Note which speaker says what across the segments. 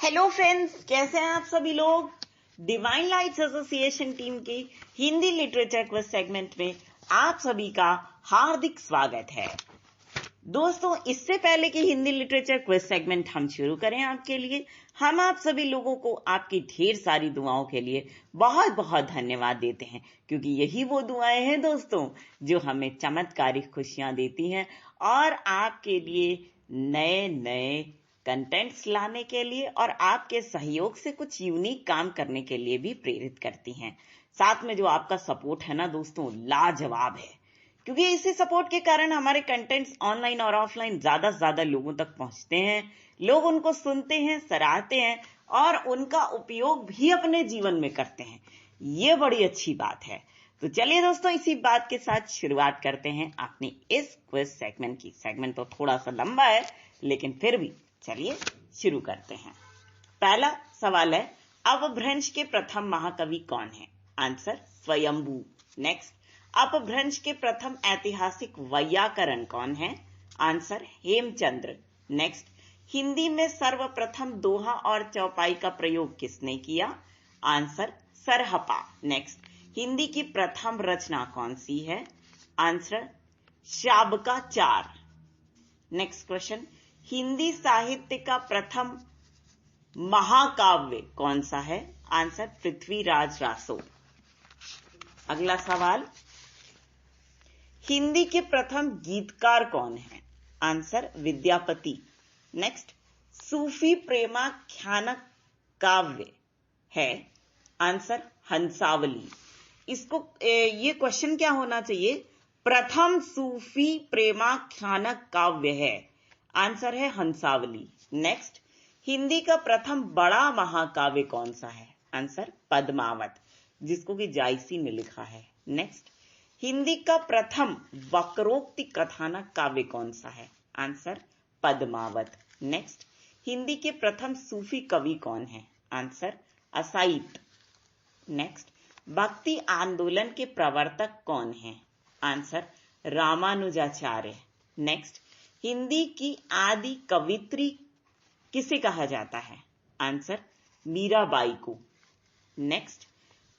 Speaker 1: Hello friends, कैसे हैं आप सभी लोग। डिवाइन लाइट्स एसोसिएशन टीम के हिंदी लिटरेचर क्विज सेगमेंट में आप सभी का हार्दिक स्वागत है। दोस्तों, इससे पहले कि हिंदी लिटरेचर क्विज सेगमेंट हम शुरू करें आपके लिए, हम आप सभी लोगों को आपकी ढेर सारी दुआओं के लिए बहुत बहुत धन्यवाद देते हैं, क्योंकि यही वो दुआएं हैं दोस्तों जो हमें चमत्कारिक खुशियां देती हैं और आपके लिए नए नए कंटेंट्स लाने के लिए और आपके सहयोग से कुछ यूनिक काम करने के लिए भी प्रेरित करती हैं। साथ में जो आपका सपोर्ट है ना दोस्तों, लाजवाब है, क्योंकि इसी सपोर्ट के कारण हमारे कंटेंट्स ऑनलाइन और ऑफलाइन ज्यादा से ज्यादा लोगों तक पहुंचते हैं, लोग उनको सुनते हैं, सराहते हैं और उनका उपयोग भी अपने जीवन में करते हैं। ये बड़ी अच्छी बात है। तो चलिए दोस्तों, इसी बात के साथ शुरुआत करते हैं अपनी इस क्विज सेगमेंट की। सेगमेंट तो थोड़ा सा लंबा है, लेकिन फिर भी चलिए शुरू करते हैं। पहला सवाल है, अपभ्रंश के प्रथम महाकवि कौन है? आंसर स्वयंभू। नेक्स्ट, अपभ्रंश के प्रथम ऐतिहासिक वैयाकरण कौन है? आंसर हेमचंद्र। नेक्स्ट, हिंदी में सर्वप्रथम दोहा और चौपाई का प्रयोग किसने किया? आंसर सरहपा। नेक्स्ट, हिंदी की प्रथम रचना कौन सी है? आंसर शाबकाचार। नेक्स्ट क्वेश्चन, हिंदी साहित्य का प्रथम महाकाव्य कौन सा है? आंसर पृथ्वीराज रासो। अगला सवाल, हिंदी के प्रथम गीतकार कौन है? आंसर विद्यापति। नेक्स्ट, सूफी प्रेमाख्यान काव्य है? आंसर हंसावली। इसको ये क्वेश्चन क्या होना चाहिए? प्रथम सूफी प्रेमाख्यान काव्य है। आंसर है हंसावली। नेक्स्ट, हिंदी का प्रथम बड़ा महाकाव्य कौन सा है? आंसर पद्मावत, जिसको कि जायसी ने लिखा है। नेक्स्ट, हिंदी का प्रथम वक्रोक्ति कथानक काव्य कौन सा है? आंसर पद्मावत। नेक्स्ट, हिंदी के प्रथम सूफी कवि कौन है? आंसर असाइट। नेक्स्ट, भक्ति आंदोलन के प्रवर्तक कौन है? आंसर रामानुजाचार्य। नेक्स्ट, हिंदी की आदि कवित्री किसे कहा जाता है? आंसर मीराबाई को। नेक्स्ट,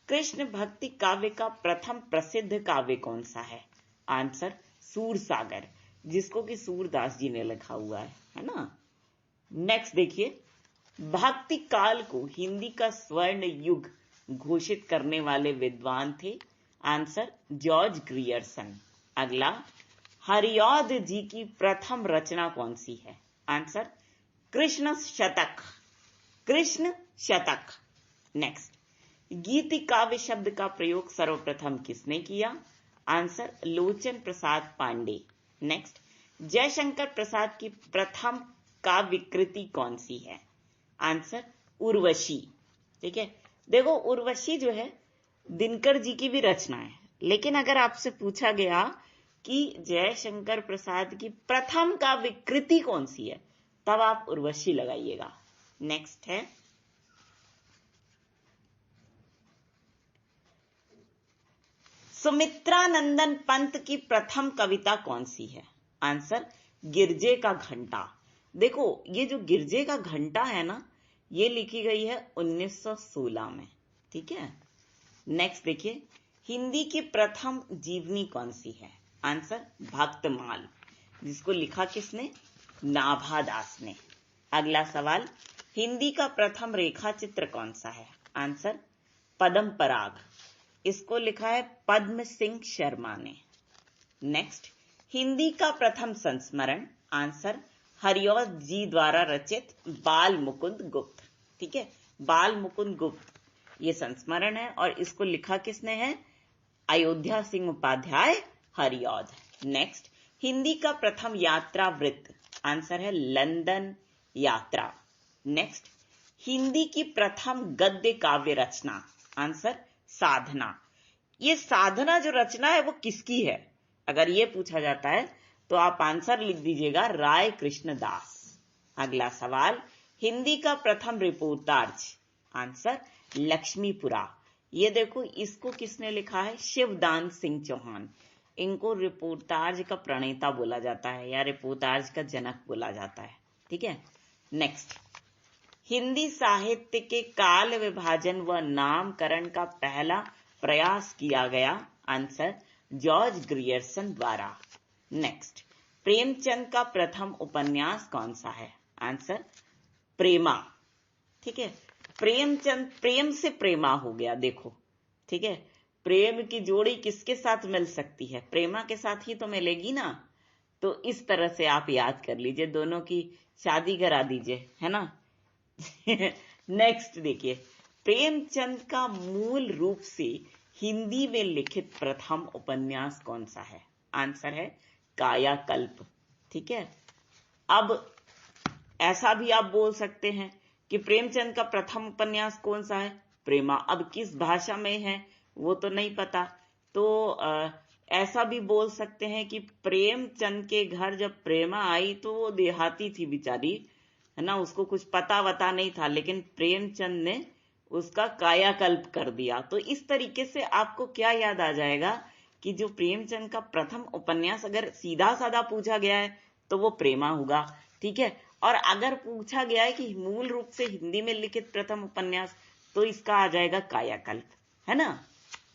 Speaker 1: कृष्ण भक्ति काव्य का प्रथम प्रसिद्ध काव्य कौन सा है? आंसर सूरसागर, जिसको कि सूरदास जी ने लिखा हुआ है ना। नेक्स्ट देखिए, भक्ति काल को हिंदी का स्वर्ण युग घोषित करने वाले विद्वान थे? Answer George Grierson. अगला, हरिऔध जी की प्रथम रचना कौन सी है? आंसर कृष्ण शतक। कृष्ण शतक। नेक्स्ट, गीति काव्य शब्द का प्रयोग सर्वप्रथम किसने किया? आंसर लोचन प्रसाद पांडे। नेक्स्ट, जयशंकर प्रसाद की प्रथम काव्य कृति कौन सी है? आंसर उर्वशी। ठीक है, देखो उर्वशी जो है दिनकर जी की भी रचना है, लेकिन अगर आपसे पूछा गया कि जयशंकर प्रसाद की प्रथम काव्य कृति कौन सी है, तब आप उर्वशी लगाइएगा। नेक्स्ट है, सुमित्रानंदन पंत की प्रथम कविता कौन सी है? आंसर गिरजे का घंटा। देखो, ये जो गिरजे का घंटा है ना, ये लिखी गई है 1916 में। ठीक है। नेक्स्ट देखिए, हिंदी की प्रथम जीवनी कौन सी है? आंसर भक्तमाल, जिसको लिखा किसने? नाभादास ने। अगला सवाल, हिंदी का प्रथम रेखा चित्र कौन सा है? आंसर पद्म पराग, इसको लिखा है पद्म सिंह शर्मा ने। नेक्स्ट, हिंदी का प्रथम संस्मरण? आंसर हरिऔध जी द्वारा रचित बाल मुकुंद गुप्त। ठीक है, बाल मुकुंद गुप्त ये संस्मरण है और इसको लिखा किसने है? अयोध्या सिंह उपाध्याय हरिऔध। नेक्स्ट, हिंदी का प्रथम यात्रा वृत्त? आंसर है लंदन यात्रा। नेक्स्ट, हिंदी की प्रथम गद्य काव्य रचना? आंसर साधना। ये साधना जो रचना है वो किसकी है? अगर ये पूछा जाता है तो आप आंसर लिख दीजिएगा राय कृष्ण दास। अगला सवाल, हिंदी का प्रथम रिपोर्टार्ज? आंसर लक्ष्मीपुरा। ये देखो, इसको किसने लिखा है? शिवदान सिंह चौहान। इनको रिपोर्टार्ज का प्रणेता बोला जाता है या रिपोर्टार्ज का जनक बोला जाता है। ठीक है। नेक्स्ट, हिंदी साहित्य के काल विभाजन व नामकरण का पहला प्रयास किया गया? आंसर जॉर्ज ग्रियर्सन द्वारा। नेक्स्ट, प्रेमचंद का प्रथम उपन्यास कौन सा है? आंसर प्रेमा। ठीक है, प्रेमचंद, प्रेम से प्रेमा हो गया, देखो। ठीक है, प्रेम की जोड़ी किसके साथ मिल सकती है? प्रेमा के साथ ही तो मिलेगी ना। तो इस तरह से आप याद कर लीजिए, दोनों की शादी करा दीजिए, है ना। नेक्स्ट देखिए, प्रेमचंद का मूल रूप से हिंदी में लिखित प्रथम उपन्यास कौन सा है? आंसर है कायाकल्प। ठीक है, अब ऐसा भी आप बोल सकते हैं कि प्रेमचंद का प्रथम उपन्यास कौन सा है? प्रेमा। अब किस भाषा में है वो तो नहीं पता, तो ऐसा भी बोल सकते हैं कि प्रेमचंद के घर जब प्रेमा आई तो वो देहाती थी बेचारी, है ना, उसको कुछ पता वता नहीं था, लेकिन प्रेमचंद ने उसका कायाकल्प कर दिया। तो इस तरीके से आपको क्या याद आ जाएगा कि जो प्रेमचंद का प्रथम उपन्यास अगर सीधा साधा पूछा गया है तो वो प्रेमा होगा। ठीक है, और अगर पूछा गया है कि मूल रूप से हिंदी में लिखित प्रथम उपन्यास, तो इसका आ जाएगा कायाकल्प, है ना।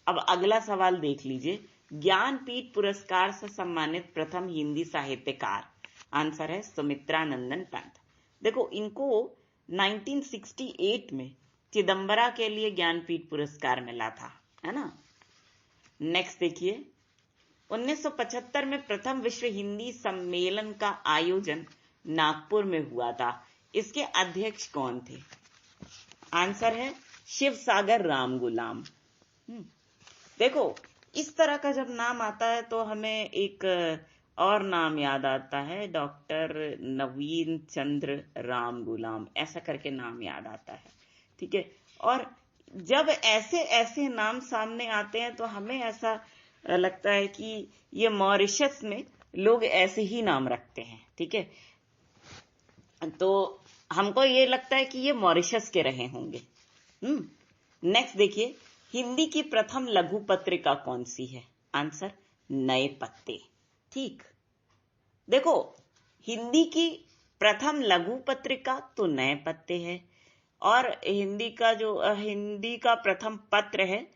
Speaker 1: अब अगला सवाल देख लीजिए, ज्ञानपीठ पुरस्कार से सम्मानित प्रथम हिंदी साहित्यकार? आंसर है सुमित्रानंदन पंत। देखो, इनको 1968 में चिदंबरा के लिए ज्ञानपीठ पुरस्कार मिला था, है ना। नेक्स्ट देखिए, 1975 में प्रथम विश्व हिंदी सम्मेलन का आयोजन नागपुर में हुआ था। इसके अध्यक्ष कौन थे? आंसर है शिवसागर राम गुलाम। देखो, इस तरह का जब नाम आता है तो हमें एक और नाम याद आता है, डॉक्टर नवीन चंद्र राम गुलाम, ऐसा करके नाम याद आता है। ठीक है, और जब ऐसे ऐसे नाम सामने आते हैं तो हमें ऐसा लगता है कि ये मॉरिशस में लोग ऐसे ही नाम रखते हैं। ठीक है, तो हमको ये लगता है कि ये मॉरिशस के रहे होंगे। नेक्स्ट देखिए, हिंदी की प्रथम लघु पत्रिका कौन सी है? आंसर नए पत्ते। ठीक, देखो, हिंदी की प्रथम लघु पत्रिका तो नए पत्ते है, और हिंदी का प्रथम पत्र है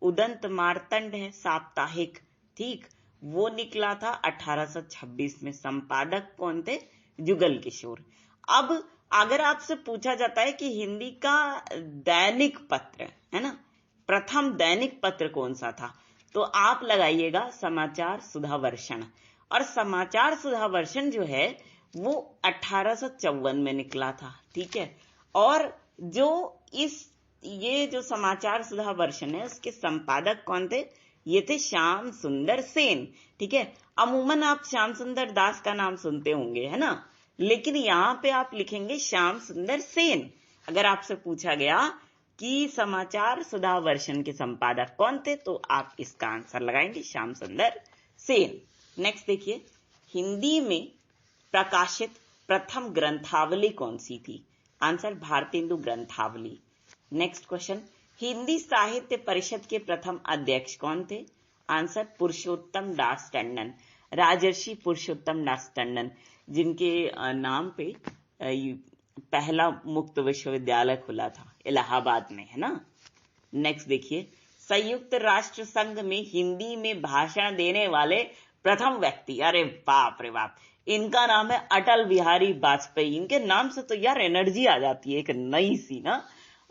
Speaker 1: उदंत मार्तंड है, साप्ताहिक। ठीक, वो निकला था 1826 में। संपादक कौन थे? जुगल किशोर। अब अगर आपसे पूछा जाता है कि हिंदी का दैनिक पत्र, है ना, प्रथम दैनिक पत्र कौन सा था, तो आप लगाइएगा समाचार सुधावर्षण। और समाचार सुधावर्षण जो है वो 1854 में निकला था। ठीक है, और ये जो समाचार सुधावर्षण है उसके संपादक कौन थे? ये थे श्याम सुंदर सेन। ठीक है, अमूमन आप श्याम सुंदर दास का नाम सुनते होंगे, है ना, लेकिन यहां पे आप लिखेंगे श्याम सुंदर सेन। अगर आपसे पूछा गया कि समाचार सुधावर्षण के संपादक कौन थे, तो आप इसका आंसर लगाएंगे श्याम सुंदर सेन। नेक्स्ट देखिए, हिंदी में प्रकाशित प्रथम ग्रंथावली कौन सी थी? आंसर भारतेंदु ग्रंथावली। नेक्स्ट क्वेश्चन, हिंदी साहित्य परिषद के प्रथम अध्यक्ष कौन थे? आंसर पुरुषोत्तम दास टंडन, राजर्षि पुरुषोत्तम दास टंडन, जिनके नाम पे पहला मुक्त विश्वविद्यालय खुला था इलाहाबाद में, है ना। नेक्स्ट देखिए, संयुक्त राष्ट्र संघ में हिंदी में भाषण देने वाले प्रथम व्यक्ति? अरे बाप रे बाप, इनका नाम है अटल बिहारी वाजपेयी। इनके नाम से तो यार एनर्जी आ जाती है एक नई सी ना।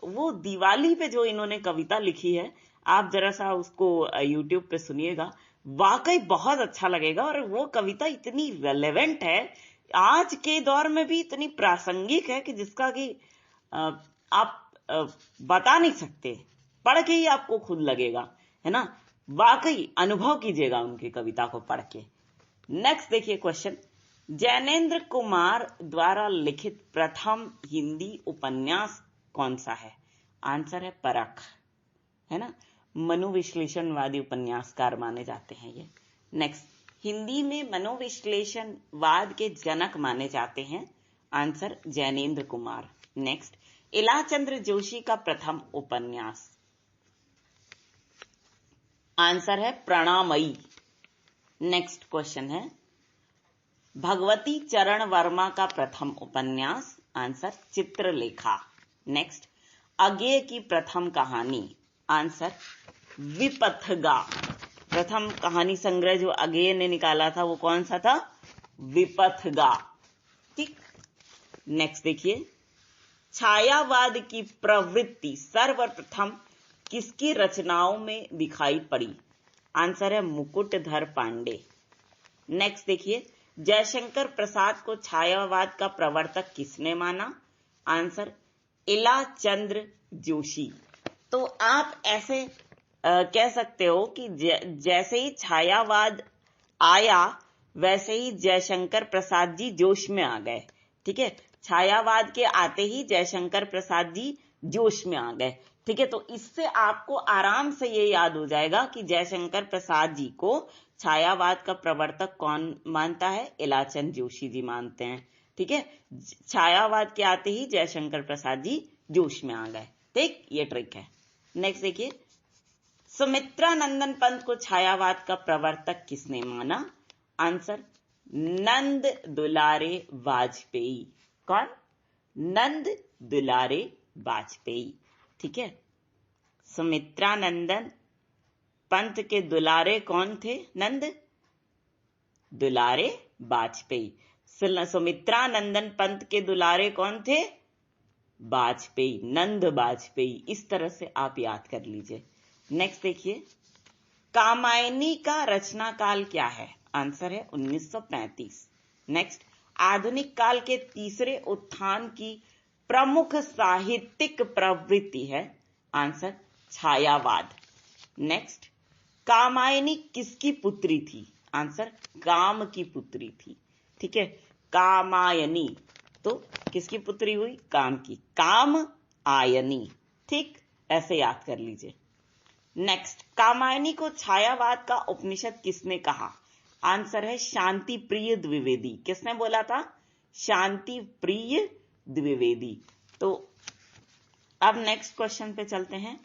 Speaker 1: वो दिवाली पे जो इन्होंने कविता लिखी है, आप जरा सा उसको यूट्यूब पे सुनिएगा, वाकई बहुत अच्छा लगेगा। और वो कविता इतनी रेलेवेंट है, आज के दौर में भी इतनी प्रासंगिक है कि जिसका कि आप बता नहीं सकते, पढ़ के ही आपको खुद लगेगा, है ना। वाकई अनुभव कीजिएगा उनकी कविता को पढ़ के। नेक्स्ट देखिए क्वेश्चन, जैनेन्द्र कुमार द्वारा लिखित प्रथम हिंदी उपन्यास कौन सा है? आंसर है परख, है ना, मनोविश्लेषणवादी उपन्यासकार माने जाते हैं ये। नेक्स्ट, हिंदी में मनोविश्लेषणवाद के जनक माने जाते हैं? आंसर जैनेन्द्र कुमार। नेक्स्ट, इलाचंद्र जोशी का प्रथम उपन्यास? आंसर है प्रणामयी। नेक्स्ट क्वेश्चन है, भगवती चरण वर्मा का प्रथम उपन्यास? आंसर चित्रलेखा। नेक्स्ट, अगेय की प्रथम कहानी, आंसर विपथगा। प्रथम कहानी संग्रह जो अगेय ने निकाला था वो कौन सा था? विपथगा। ठीक। नेक्स्ट देखिए, छायावाद की प्रवृत्ति सर्वप्रथम किसकी रचनाओं में दिखाई पड़ी? आंसर है मुकुटधर पांडे। नेक्स्ट देखिए, जयशंकर प्रसाद को छायावाद का प्रवर्तक किसने माना? आंसर इलाचंद्र जोशी। तो आप ऐसे कह सकते हो कि जैसे ही छायावाद आया वैसे ही जयशंकर प्रसाद जी जोश में आ गए। ठीक है, छायावाद के आते ही जयशंकर प्रसाद जी जोश में आ गए। ठीक है, तो इससे आपको आराम से ये याद हो जाएगा कि जयशंकर प्रसाद जी को छायावाद का प्रवर्तक कौन मानता है? इलाचंद जोशी जी मानते हैं। ठीक है, छायावाद के आते ही जयशंकर प्रसाद जी जोश में आ गए। ठीक, ये ट्रिक है। नेक्स्ट देखिए, सुमित्रा नंदन पंत को छायावाद का प्रवर्तक किसने माना? आंसर नंद दुलारे वाजपेयी। कौन? नंद दुलारे वाजपेयी। ठीक है, सुमित्रा नंदन पंत के दुलारे कौन थे? नंद दुलारे वाजपेयी। सुमित्रा नंदन पंत के दुलारे कौन थे? वाजपेयी, नंद वाजपेयी। इस तरह से आप याद कर लीजिए। नेक्स्ट देखिए, कामायनी का रचना काल क्या है? आंसर है 1935। नेक्स्ट, आधुनिक काल के तीसरे उत्थान की प्रमुख साहित्यिक प्रवृत्ति है? आंसर छायावाद। नेक्स्ट, कामायनी किसकी पुत्री थी? आंसर काम की पुत्री थी। ठीक है, कामायनी तो किसकी पुत्री हुई? काम की, काम आयनी। ठीक, ऐसे याद कर लीजिए। नेक्स्ट, कामायनी को छायावाद का उपनिषद किसने कहा? आंसर है शांति प्रिय द्विवेदी। किसने बोला था? शांति प्रिय द्विवेदी। तो अब नेक्स्ट क्वेश्चन पे चलते हैं।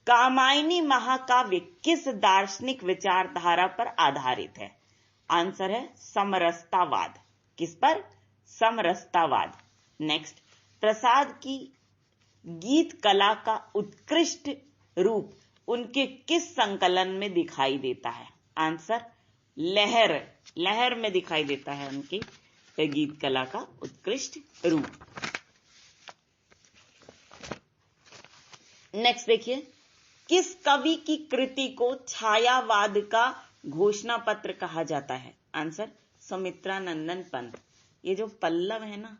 Speaker 1: कामायनी महाकाव्य किस दार्शनिक विचारधारा पर आधारित है? आंसर है समरसतावाद। किस पर? समरसतावाद। नेक्स्ट, प्रसाद की गीत कला का उत्कृष्ट रूप उनके किस संकलन में दिखाई देता है? आंसर लहर। लहर में दिखाई देता है उनकी गीत कला का उत्कृष्ट रूप। नेक्स्ट देखिए, किस कवि की कृति को छायावाद का घोषणा पत्र कहा जाता है? आंसर सुमित्रा नंदन पंत। ये जो पल्लव है ना,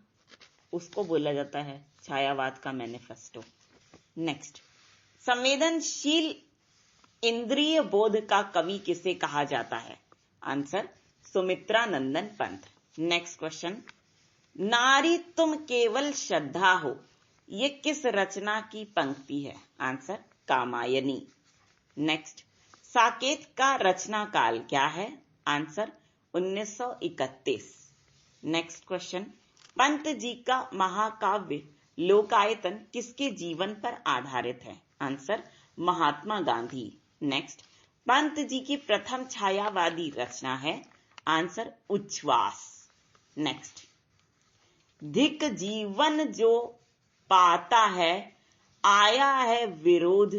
Speaker 1: उसको बोला जाता है छायावाद का मैनिफेस्टो। नेक्स्ट, संवेदनशील इंद्रिय बोध का कवि किसे कहा जाता है? आंसर सुमित्रा नंदन पंत। नेक्स्ट क्वेश्चन, नारी तुम केवल श्रद्धा हो, ये किस रचना की पंक्ति है? आंसर कामायनी। नेक्स्ट, साकेत का रचना काल क्या है? Answer 1931। Next question, Pant ji का महाकाव्य लोकायतन किसके जीवन पर आधारित है? आंसर महात्मा गांधी। नेक्स्ट, पंत जी की प्रथम छायावादी रचना है? आंसर उच्छ्वास। नेक्स्ट, धिक जीवन जो पाता है आया है विरोध,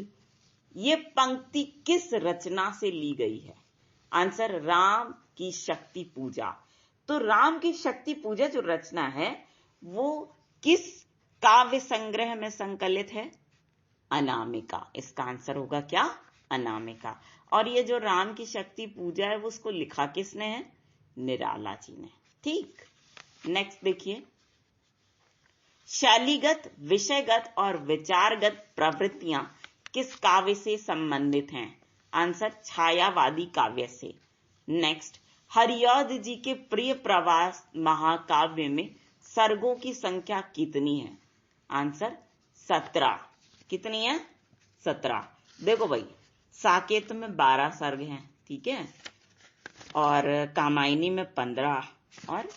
Speaker 1: ये पंक्ति किस रचना से ली गई है? आंसर राम की शक्ति पूजा। तो राम की शक्ति पूजा जो रचना है वो किस काव्य संग्रह में संकलित है? अनामिका। इसका आंसर होगा क्या? अनामिका। और ये जो राम की शक्ति पूजा है वो उसको लिखा किसने है? निराला जी ने। ठीक। नेक्स्ट देखिए, शैलीगत, विषयगत और विचारगत प्रवृत्तियां किस काव्य से संबंधित हैं? आंसर छायावादी काव्य से। नेक्स्ट, हरिऔध जी के प्रिय प्रवास महाकाव्य में सर्गों की संख्या कितनी है? आंसर 17। कितनी है? 17। देखो भाई, साकेत में 12 सर्ग हैं, ठीक है, और कामायनी में 15, और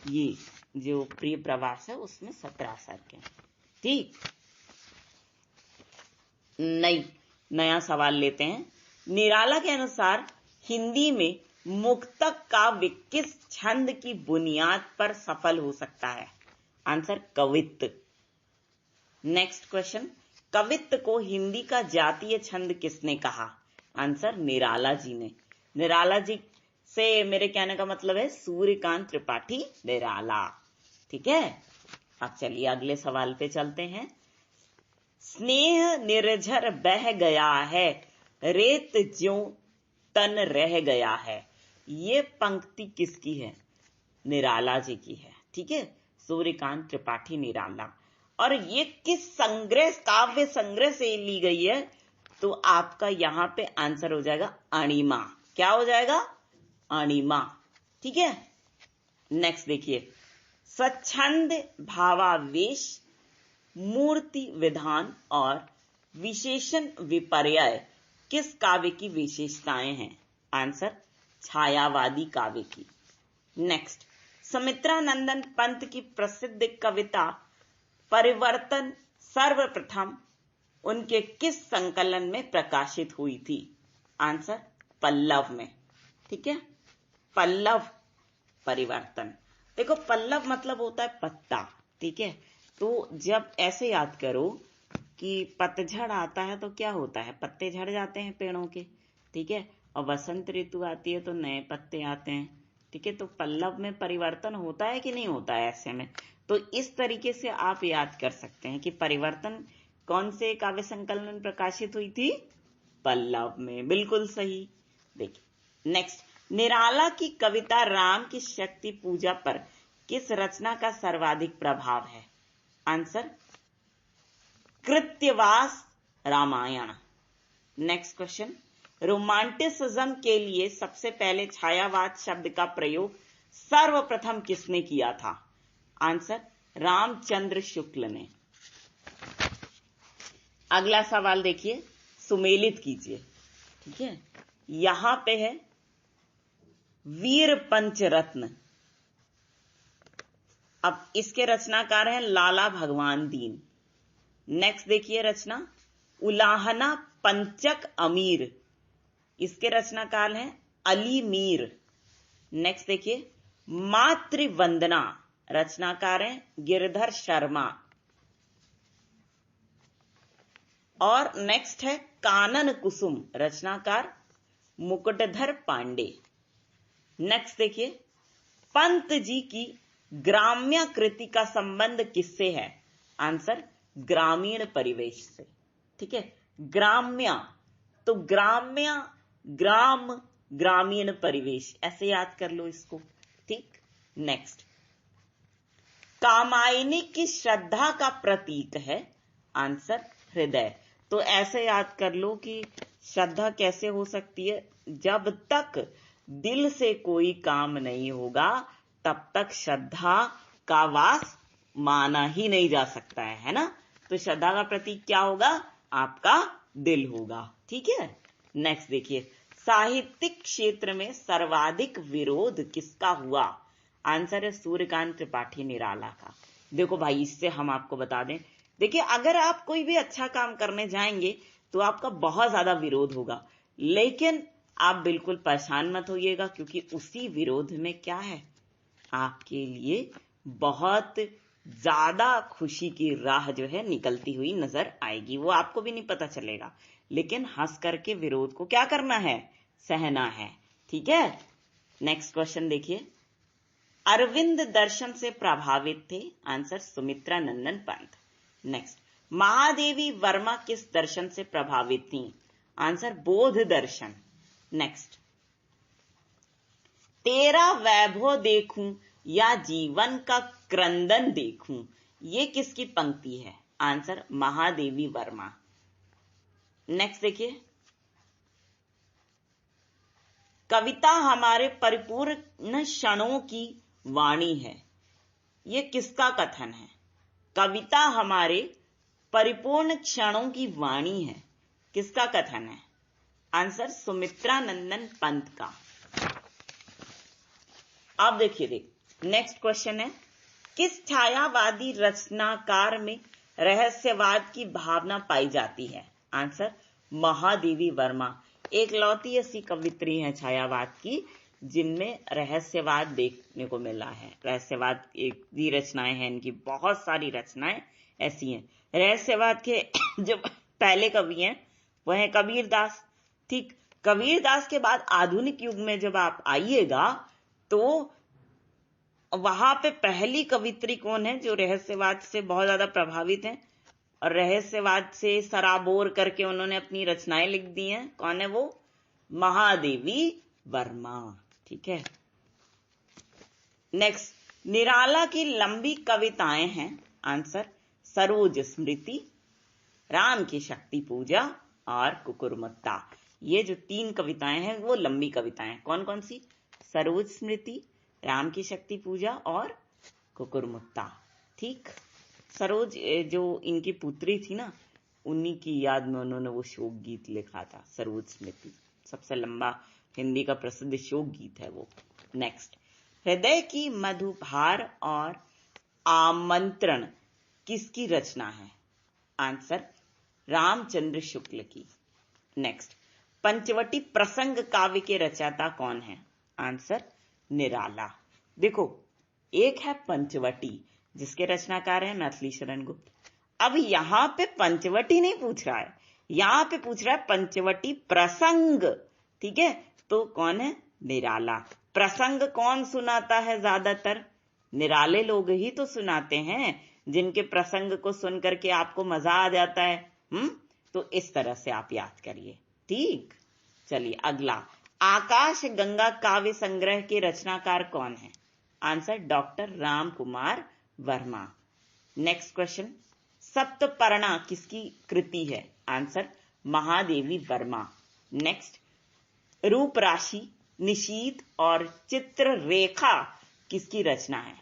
Speaker 1: ये जो प्रिय प्रवास है उसमें 17 सर्ग हैं। ठीक। नया सवाल लेते हैं। निराला के अनुसार हिंदी में मुक्तक काव्य किस छंद की बुनियाद पर सफल हो सकता है? आंसर कवित्त। नेक्स्ट क्वेश्चन, कवित्व को हिंदी का जातीय छंद किसने कहा? आंसर निराला जी ने। निराला जी से मेरे कहने का मतलब है सूर्यकांत त्रिपाठी निराला। ठीक है, अब चलिए अगले सवाल पे चलते हैं। स्नेह निर्झर बह गया है, रेत ज्यों तन रह गया है, ये पंक्ति किसकी है? निराला जी की है। ठीक है, सूर्यकांत त्रिपाठी निराला। और ये किस संग्रह, काव्य संग्रह से ली गई है? तो आपका यहां पे आंसर हो जाएगा अणिमा। क्या हो जाएगा? अणिमा। ठीक है, नेक्स्ट देखिए, स्वच्छंद भावावेश, मूर्ति विधान और विशेषण विपर्यय किस काव्य की विशेषताएं हैं? आंसर छायावादी काव्य की। नेक्स्ट, सुमित्रानंदन पंत की प्रसिद्ध कविता परिवर्तन सर्वप्रथम उनके किस संकलन में प्रकाशित हुई थी? आंसर पल्लव में। ठीक है, पल्लव परिवर्तन। देखो, पल्लव मतलब होता है पत्ता। ठीक है, तो जब ऐसे याद करो कि पतझड़ आता है तो क्या होता है? पत्ते झड़ जाते हैं पेड़ों के। ठीक है, और वसंत ऋतु आती है तो नए पत्ते आते हैं। ठीक है, तो पल्लव में परिवर्तन होता है कि नहीं होता है ऐसे में? तो इस तरीके से आप याद कर सकते हैं कि परिवर्तन कौन से काव्य संकलन में प्रकाशित हुई थी? पल्लव में। बिल्कुल सही। देखिए नेक्स्ट, निराला की कविता राम की शक्ति पूजा पर किस रचना का सर्वाधिक प्रभाव है? Answer Krittivasa Ramayan. Next question, romanticism के लिए सबसे पहले छायावाद शब्द का प्रयोग सर्वप्रथम किसने किया था? आंसर रामचंद्र शुक्ल ने। अगला सवाल देखिए, सुमेलित कीजिए। ठीक है, यहां पे है वीर पंचरत्न। अब इसके रचनाकार हैं लाला भगवान दीन। नेक्स्ट देखिए रचना, उलाहना पंचक अमीर, इसके रचनाकार हैं अली मीर। नेक्स्ट देखिए, मातृवंदना, रचनाकार हैं गिरधर शर्मा। और नेक्स्ट है कानन कुसुम, रचनाकार मुकुटधर पांडे। नेक्स्ट देखिए, पंत जी की ग्राम्य कृति का संबंध किससे है? आंसर ग्रामीण परिवेश से। ठीक है, ग्राम्य तो ग्राम्य, ग्राम, ग्रामीण परिवेश, ऐसे याद कर लो इसको। ठीक, नेक्स्ट, कामायनी की श्रद्धा का प्रतीक है? आंसर हृदय। तो ऐसे याद कर लो कि श्रद्धा कैसे हो सकती है? जब तक दिल से कोई काम नहीं होगा तब तक श्रद्धा का वास माना ही नहीं जा सकता है ना? तो श्रद्धा का प्रतीक क्या होगा? आपका दिल होगा। ठीक है, नेक्स्ट देखिए, साहित्यिक क्षेत्र में सर्वाधिक विरोध किसका हुआ? आंसर है सूर्यकांत त्रिपाठी निराला का। देखो भाई, इससे हम आपको बता दें, देखिए अगर आप कोई भी अच्छा काम करने जाएंगे तो आपका बहुत ज्यादा विरोध होगा, लेकिन आप बिल्कुल परेशान मत होइएगा, क्योंकि उसी विरोध में क्या है, आपके लिए बहुत ज्यादा खुशी की राह जो है निकलती हुई नजर आएगी। वो आपको भी नहीं पता चलेगा, लेकिन हंस करके विरोध को क्या करना है? सहना है। ठीक है, नेक्स्ट क्वेश्चन देखिए, अरविंद दर्शन से प्रभावित थे? आंसर सुमित्रानंदन पंत। नेक्स्ट, महादेवी वर्मा किस दर्शन से प्रभावित थी? आंसर बोध दर्शन। नेक्स्ट, तेरा वैभव देखूं या जीवन का क्रंदन देखूं, ये किसकी पंक्ति है? आंसर महादेवी वर्मा। नेक्स्ट देखिए, कविता हमारे परिपूर्ण क्षणों की वाणी है, ये किसका कथन है? कविता हमारे परिपूर्ण क्षणों की वाणी है, किसका कथन है? आंसर सुमित्रानंदन पंत का। अब देखिए नेक्स्ट क्वेश्चन है, किस छायावादी रचनाकार में रहस्यवाद की भावना पाई जाती है? आंसर महादेवी वर्मा। एक लौती ऐसी कवित्री है छायावाद की जिनमें रहस्यवाद देखने को मिला है। रहस्यवाद एक भी रचनाएं हैं इनकी, बहुत सारी रचनाएं ऐसी हैं। रहस्यवाद के जो पहले कवि हैं वो हैं कबीरदास। ठीक, कबीरदास के बाद आधुनिक युग में जब आप आइएगा तो वहां पे पहली कवित्री कौन है जो रहस्यवाद से बहुत ज्यादा प्रभावित हैं और रहस्यवाद से सराबोर करके उन्होंने अपनी रचनाएं लिख दी हैं? कौन है वो? महादेवी वर्मा। ठीक है, नेक्स्ट, निराला की लंबी कविताएं हैं। आंसर सरोज स्मृति, राम की शक्ति पूजा और कुकुरमुत्ता। ये जो 3 कविताएं हैं वो लंबी कविताएं हैं। कौन कौन सी? सरोज स्मृति, राम की शक्ति पूजा और कुकुरमुत्ता। ठीक, सरोज जो इनकी पुत्री थी ना, उन्हीं की याद में उन्होंने वो शोक गीत लिखा था, सरोज स्मृति। सबसे लंबा हिंदी का प्रसिद्ध शोक गीत है वो। नेक्स्ट, हृदय की मधुभार और आमंत्रण किसकी रचना है? आंसर रामचंद्र शुक्ल की। नेक्स्ट, पंचवटी प्रसंग काव्य के रचयिता कौन है? आंसर निराला। देखो, एक है पंचवटी जिसके रचनाकार है मैथिली शरण गुप्त। अब यहां पे पंचवटी नहीं पूछ रहा है, यहां पे पूछ रहा है पंचवटी प्रसंग। ठीक है, तो कौन है? निराला। प्रसंग कौन सुनाता है ज्यादातर? निराले लोग ही तो सुनाते हैं, जिनके प्रसंग को सुन करके आपको मजा आ जाता है। तो इस तरह से आप याद करिए। ठीक, चलिए अगला, आकाश गंगा काव्य संग्रह के रचनाकार कौन है? Answer doctor Ram Kumar Verma. Next question, Saptaparna किसकी कृति है? आंसर महादेवी वर्मा। नेक्स्ट, रूप राशि, निशीथ और चित्र रेखा किसकी रचना है?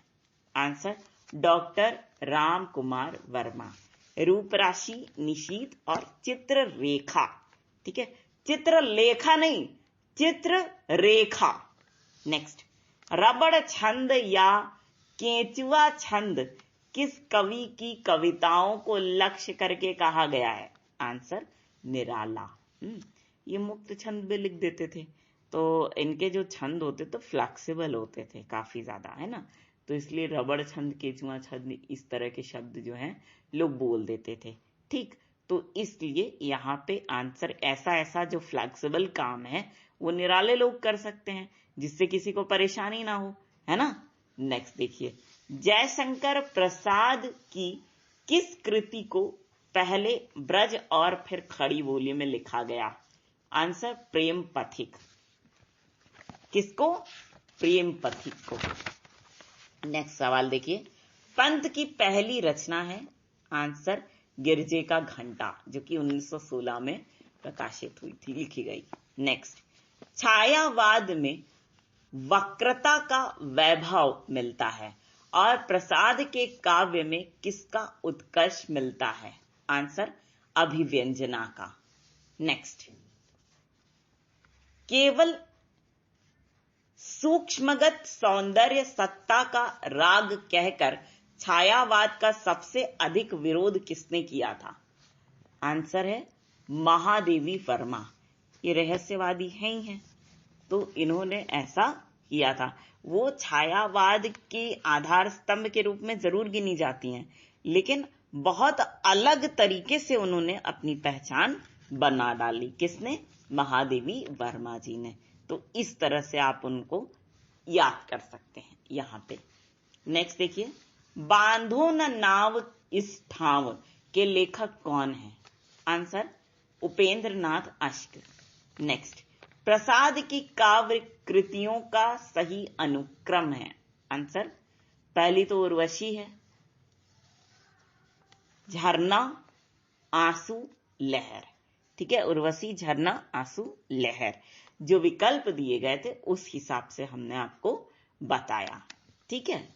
Speaker 1: Answer doctor Ram Kumar Verma. रूप राशि, निशीथ और चित्र रेखा। ठीक है, चित्र लेखा नहीं, चित्र रेखा। नेक्स्ट, रबड़ छंद या केंचुआ छंद किस कवि की कविताओं को लक्ष्य करके कहा गया है? आंसर निराला। ये मुक्त छंद भी लिख देते थे, तो इनके जो छंद होते तो फ्लेक्सिबल होते थे काफी ज्यादा, है ना, तो इसलिए रबड़ छंद, केंचुआ छंद, इस तरह के शब्द जो हैं लोग बोल देते थे। ठीक, तो इसलिए यहाँ पे आंसर ऐसा जो फ्लेक्सिबल काम है वो निराले लोग कर सकते हैं, जिससे किसी को परेशानी ना हो, है ना। नेक्स्ट देखिए, जयशंकर प्रसाद की किस कृति को पहले ब्रज और फिर खड़ी बोली में लिखा गया? आंसर प्रेम पथिक। किसको? प्रेम पथिक को। नेक्स्ट सवाल देखिए, पंत की पहली रचना है? आंसर गिरजे का घंटा, जो कि 1916 में प्रकाशित हुई थी, लिखी गई। नेक्स्ट, छायावाद में वक्रता का वैभव मिलता है और प्रसाद के काव्य में किसका उत्कर्ष मिलता है? आंसर अभिव्यंजना का। नेक्स्ट, केवल सूक्ष्मगत सौंदर्य सत्ता का राग कहकर छायावाद का सबसे अधिक विरोध किसने किया था? आंसर है महादेवी वर्मा। ये रहस्यवादी हैं ही हैं, तो इन्होंने ऐसा किया था। वो छायावाद के आधार स्तंभ के रूप में जरूर गिनी जाती हैं, लेकिन बहुत अलग तरीके से उन्होंने अपनी पहचान बना डाली। किसने? महादेवी वर्मा जी ने। तो इस तरह से आप उनको याद कर सकते हैं यहां पे। नेक्स्ट देखिए, बांधो न नाव इस ठाव के लेखक कौन है? आंसर उपेंद्र नाथ अश्क। नेक्स्ट, प्रसाद की काव्य कृतियों का सही अनुक्रम है? आंसर पहली तो उर्वशी है, झरना, आंसू, लहर। ठीक है, उर्वशी, झरना, आंसू, लहर। जो विकल्प दिए गए थे उस हिसाब से हमने आपको बताया। ठीक है।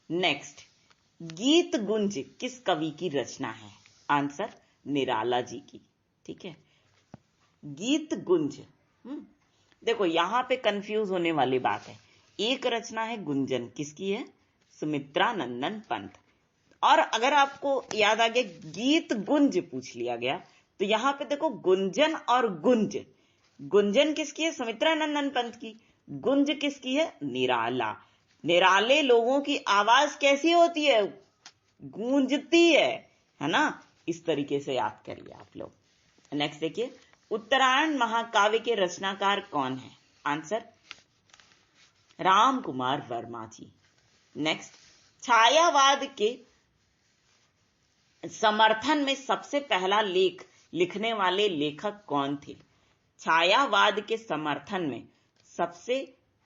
Speaker 1: नेक्स्ट, गीत गुंज किस कवि की रचना है? आंसर निराला जी की। ठीक है, गीत गुंज। देखो यहां पे कंफ्यूज होने वाली बात है। एक रचना है गुंजन, किसकी है? सुमित्रा नंदन पंत। और अगर आपको याद आ गया गीत गुंज पूछ लिया गया, तो यहां पे देखो गुंजन और गुंज। गुंजन किसकी है? सुमित्रा नंदन पंत की। गुंज किसकी है? निराला। निराले लोगों की आवाज कैसी होती है? गूंजती है ना। इस तरीके से याद करिए आप लोग। नेक्स्ट देखिए, उत्तरायण महाकाव्य के रचनाकार कौन है? आंसर राम कुमार वर्मा जी। नेक्स्ट, छायावाद के समर्थन में सबसे पहला लेख लिखने वाले लेखक कौन थे? छायावाद के समर्थन में सबसे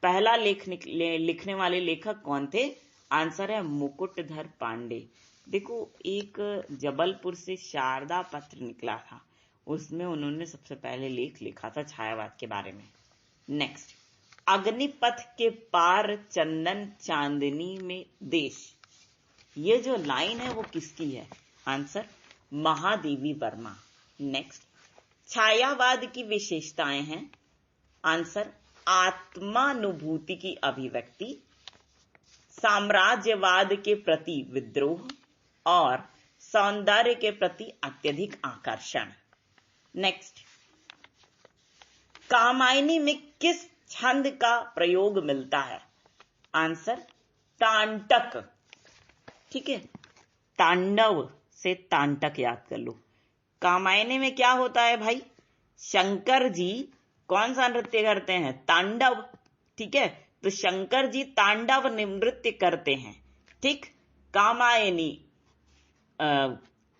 Speaker 1: पहला लेख लिखने वाले लेखक कौन थे? आंसर है मुकुटधर पांडे। देखो, एक जबलपुर से शारदा पत्र निकला था, उसमें उन्होंने सबसे पहले लेख लिखा था छायावाद के बारे में। नेक्स्ट, अग्निपथ के पार चंदन चांदनी में देश, ये जो लाइन है वो किसकी है? आंसर महादेवी वर्मा। नेक्स्ट, छायावाद की विशेषताएं हैं। आंसर आत्मानुभूति की अभिव्यक्ति, साम्राज्यवाद के प्रति विद्रोह और सौंदर्य के प्रति अत्यधिक आकर्षण। नेक्स्ट, कामायनी में किस छंद का प्रयोग मिलता है? आंसर तांटक। ठीक है, तांडव से तांटक याद कर लो। कामायनी में क्या होता है भाई? शंकर जी कौन सा नृत्य करते हैं? तांडव। ठीक है, तो शंकर जी तांडव नृत्य करते हैं, ठीक, कामायनी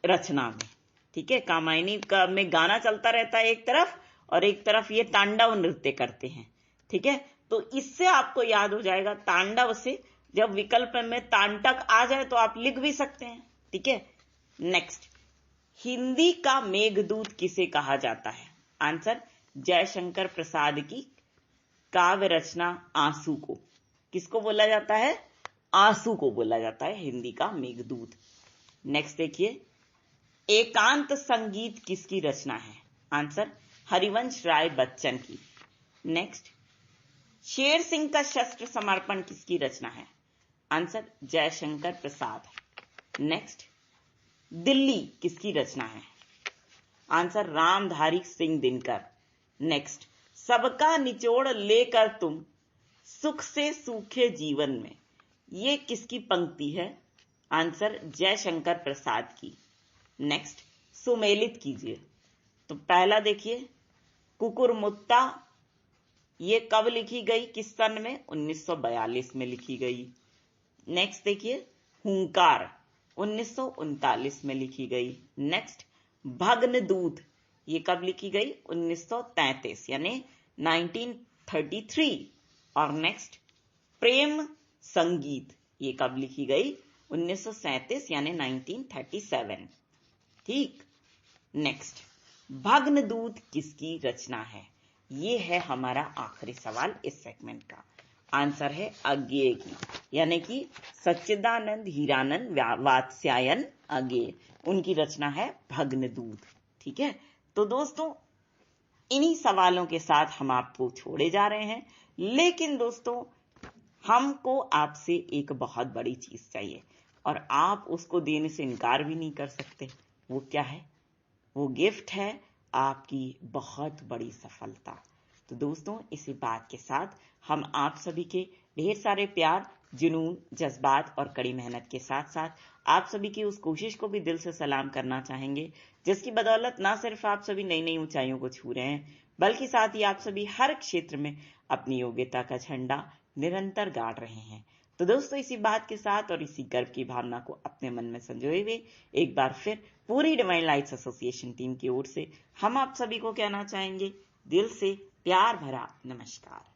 Speaker 1: रचना में। ठीक है, कामायनी का में गाना चलता रहता है एक तरफ, और एक तरफ ये तांडव नृत्य करते हैं। ठीक है, तो इससे आपको याद हो जाएगा, तांडव से जब विकल्प में तांटक आ जाए तो आप लिख भी सकते हैं। ठीक है। नेक्स्ट, हिंदी का मेघदूत किसे कहा जाता है? आंसर जयशंकर प्रसाद की काव्य रचना आंसू को। किसको बोला जाता है? आंसू को बोला जाता है हिंदी का मेघदूत। नेक्स्ट देखिए, एकांत संगीत किसकी रचना है? आंसर हरिवंश राय बच्चन की। नेक्स्ट, शेर सिंह का शस्त्र समर्पण किसकी रचना है? आंसर जयशंकर प्रसाद। नेक्स्ट, दिल्ली किसकी रचना है? आंसर रामधारी सिंह दिनकर। नेक्स्ट, सबका निचोड़ लेकर तुम सुख से सूखे जीवन में, ये किसकी पंक्ति है? आंसर जयशंकर प्रसाद की। नेक्स्ट, सुमेलित कीजिए। तो पहला देखिए, कुकुरमुत्ता, ये कब लिखी गई, किस सन में? 1942 में लिखी गई। नेक्स्ट देखिए, हुंकार 1939 में लिखी गई। नेक्स्ट, भग्नदूत, ये कब लिखी गई? 1933 यानी 1933। और नेक्स्ट, प्रेम संगीत, ये कब लिखी गई? 1937 यानी 1937। ठीक। नेक्स्ट, भग्नदूत किसकी रचना है? ये है हमारा आखिरी सवाल इस सेगमेंट का। आंसर है अज्ञेय की, यानी कि सच्चिदानंद हीरानंद वात्स्यायन अज्ञेय, उनकी रचना है भग्नदूत। ठीक है, तो दोस्तों इन्हीं सवालों के साथ हम आपको छोड़े जा रहे हैं, लेकिन दोस्तों हमको आपसे एक बहुत बड़ी चीज चाहिए और आप उसको देने से इनकार भी नहीं कर सकते। वो क्या है? वो गिफ्ट है आपकी बहुत बड़ी सफलता। तो दोस्तों इसी बात के साथ हम आप सभी के ढेर सारे प्यार, जुनून, जज्बात और कड़ी मेहनत के साथ साथ आप सभी की उस कोशिश को भी दिल से सलाम करना चाहेंगे, जिसकी बदौलत ना सिर्फ आप सभी नई नई ऊंचाइयों को छू रहे हैं, बल्कि साथ ही आप सभी हर क्षेत्र में अपनी योग्यता का झंडा निरंतर गाड़ रहे हैं। तो दोस्तों इसी बात के साथ और इसी गर्व की भावना को अपने मन में संजोए हुए एक बार फिर पूरी डिवाइन लाइट्स एसोसिएशन टीम की ओर से हम आप सभी को कहना चाहेंगे दिल से प्यार भरा नमस्कार।